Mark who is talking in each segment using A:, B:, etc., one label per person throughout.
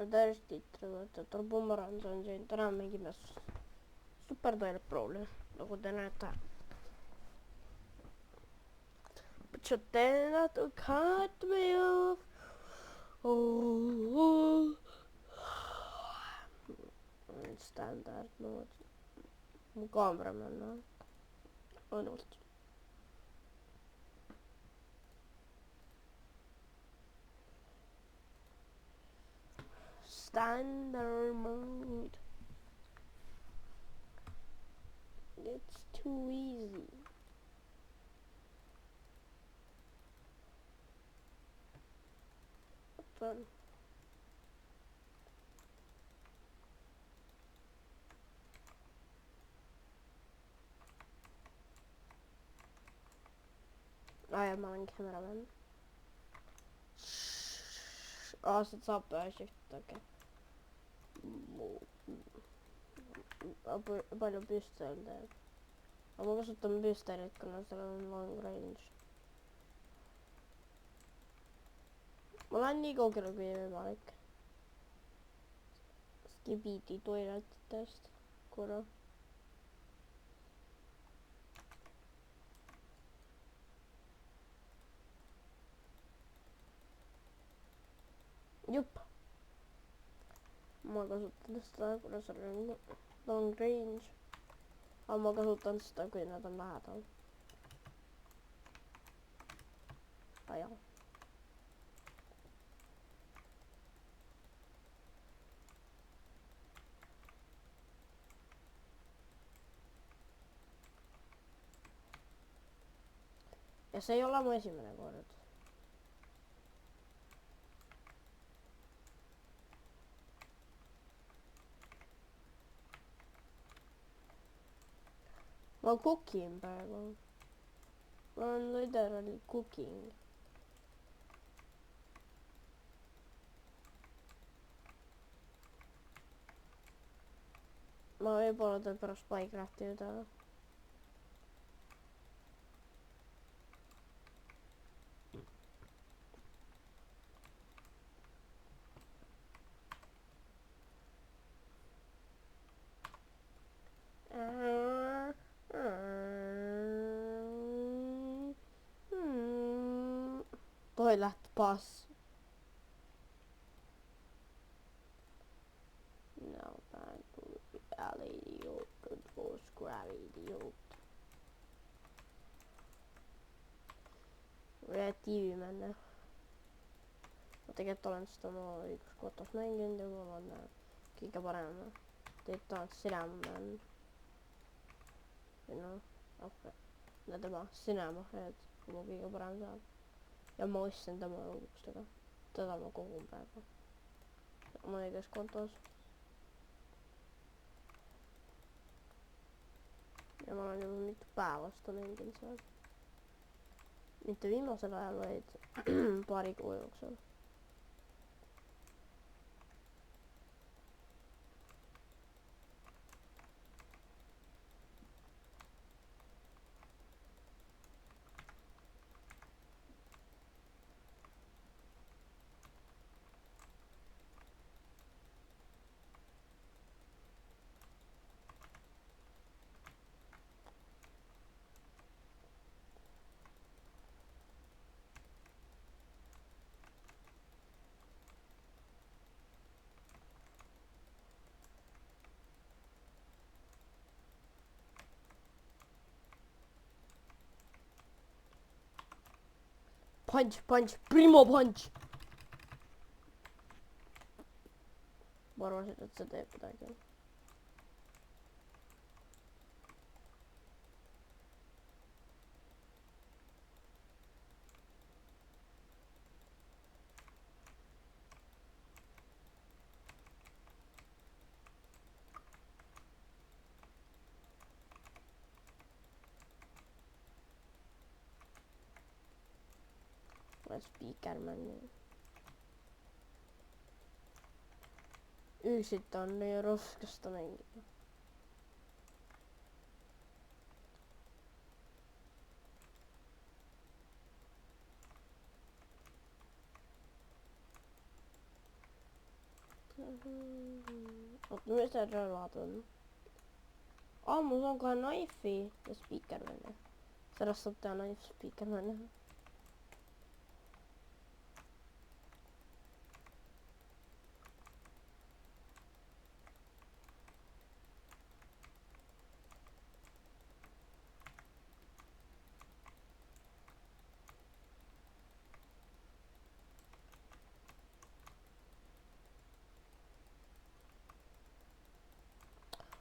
A: täiesti ettevõtetel Bumerang on siin, täna mängime Super Toilet Brawli, nagu te näete. But you dare not to cut me off. Oh. Standard mood. Mu kaameramann on ainult. Standard mode. It's too easy. Fun. Ja, mä olen cameraman. Sit saab shift, okei. Palju püstel teeb. Aga ma kasutan püstelit, kuna seal on long range. Ma lähen nii kaugele kui võimalik. Skibidi toiletitest korra. Jupp. Ma kasutan seda, kuna seal on long range. Aga ma kasutan seda, kui nad on lähedal. Jah. Ja see ei ole mu esimene kord. Ma cookin praegu. Ma olen literally cooking. Ma võib-olla teen pärast Minecrafti üle. Toilet pass. No bad boy, alley idiot, good for square idiot. Või tiivi männe. Ma tegelikult olen seda oma üks kotas mänginud ja mul on kõige parem. Tegelikult on Cinnamon. Või noh, tema Cinnamon, mu kõige parem saab. Ja ma ostsin tema õugustega. Teda ma kogun praegu. Oma õiges kontos. Ja ma olen juba mitu päeva seda mänginud seal. Mitte viimasel ajal, vaid paari kuu jooksul. Punch, primo punch! Ma arvasin, et see teeb midagi. Speakerman. Üksit on nii raske seda mängida. Oota, mistä röölaat on? Mul on kohe knife'i ja speaker välja. Sellest saab teha knife speaker välja.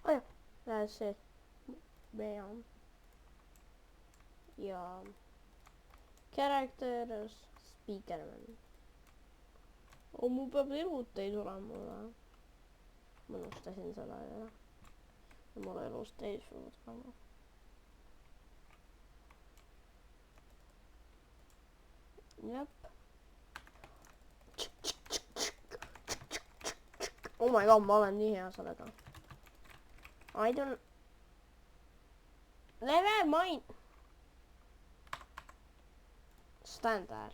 A: Oh ja, see. Bam. Ja characters speakerman. Mul peab elust täis olema või? Ma unustasin selle ära. Ja mul elust täis peab olema. Jep. Oh my god, ma olen nii hea sellega. I don't... Never mind! Standard.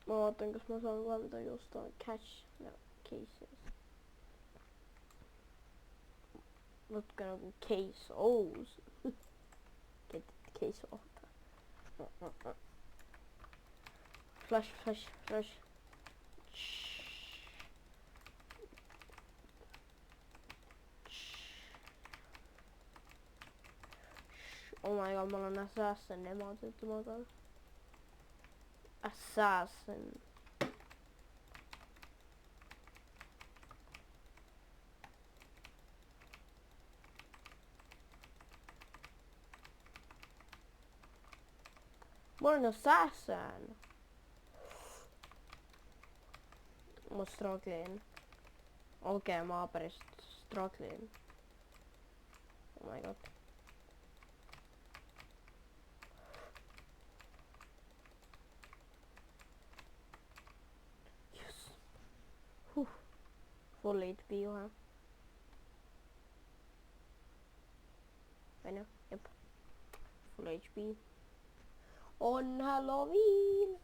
A: Ma vaatan, kas ma saan kohe midagi osta. Cash, no, cases. Võtke nagu case O's. Get case oota. Flash, flash, flash. Oh my god, ma olen assassin, nemad ütlema ka. Assassin. Ma olen assassin. Ma strugglen. Okei, ma päris strugglen. Oh my god. Yes. Full HP kohe. Onju, jep. Full HP. On Halloween.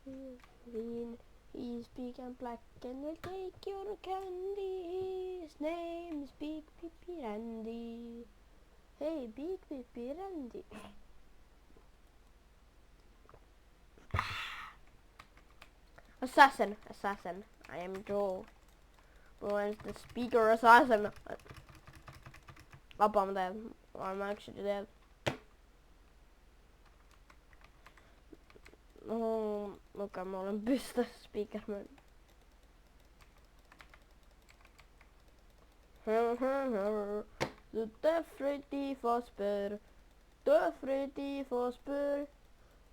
A: Halloween. He's big and black and will take your candy. His name is Big Pippy Randy. Hey, Big Pippy Randy. Assassin, assassin. I am Joe. Where's the speaker assassin? Up, I'm dead. I'm actually dead. Oh, look, I'm all in business speaker, man. The Freddy Fazbear. The Freddy Fazbear.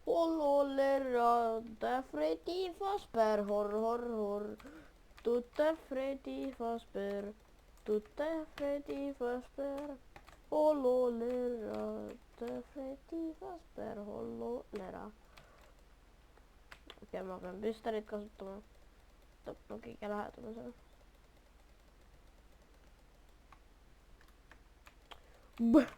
A: Hollera. The Freddy Fazbear. Hor. The Freddy Fazbear. The Freddy Fazbear. Hollera. The Freddy Fazbear. Hollera. Okei, ma pean püstolit kasutama. Tõpnu kõige lähedame seal. Bõh!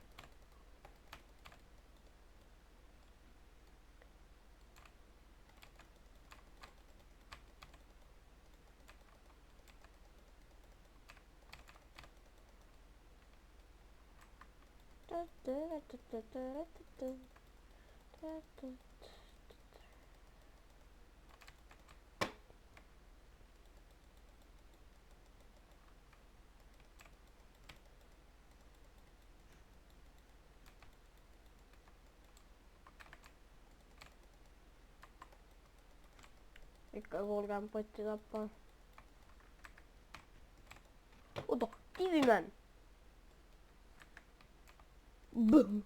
A: Ikka kulgen potti tappa. Oota, TV-man! Boom!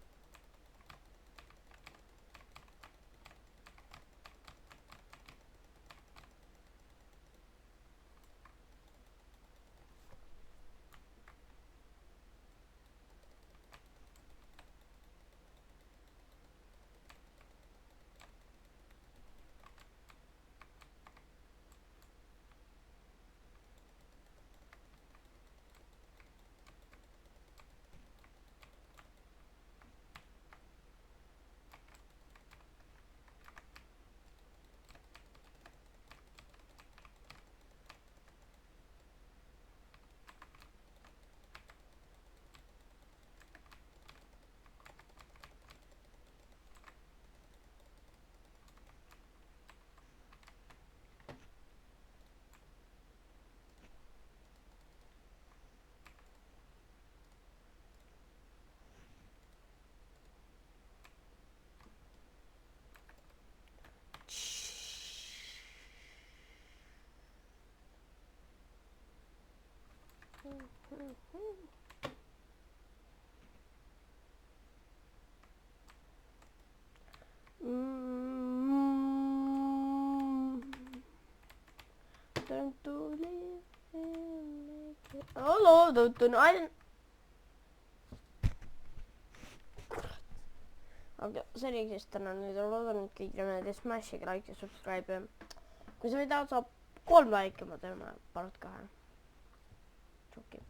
A: Turn to live and make it. Hello, I aga selliseks täna nüüd on loodan, et kõigile meeldis, smashige like ja subscribe. Kui see video saab 3 laiki, ma teeme palun 2. Tšuki.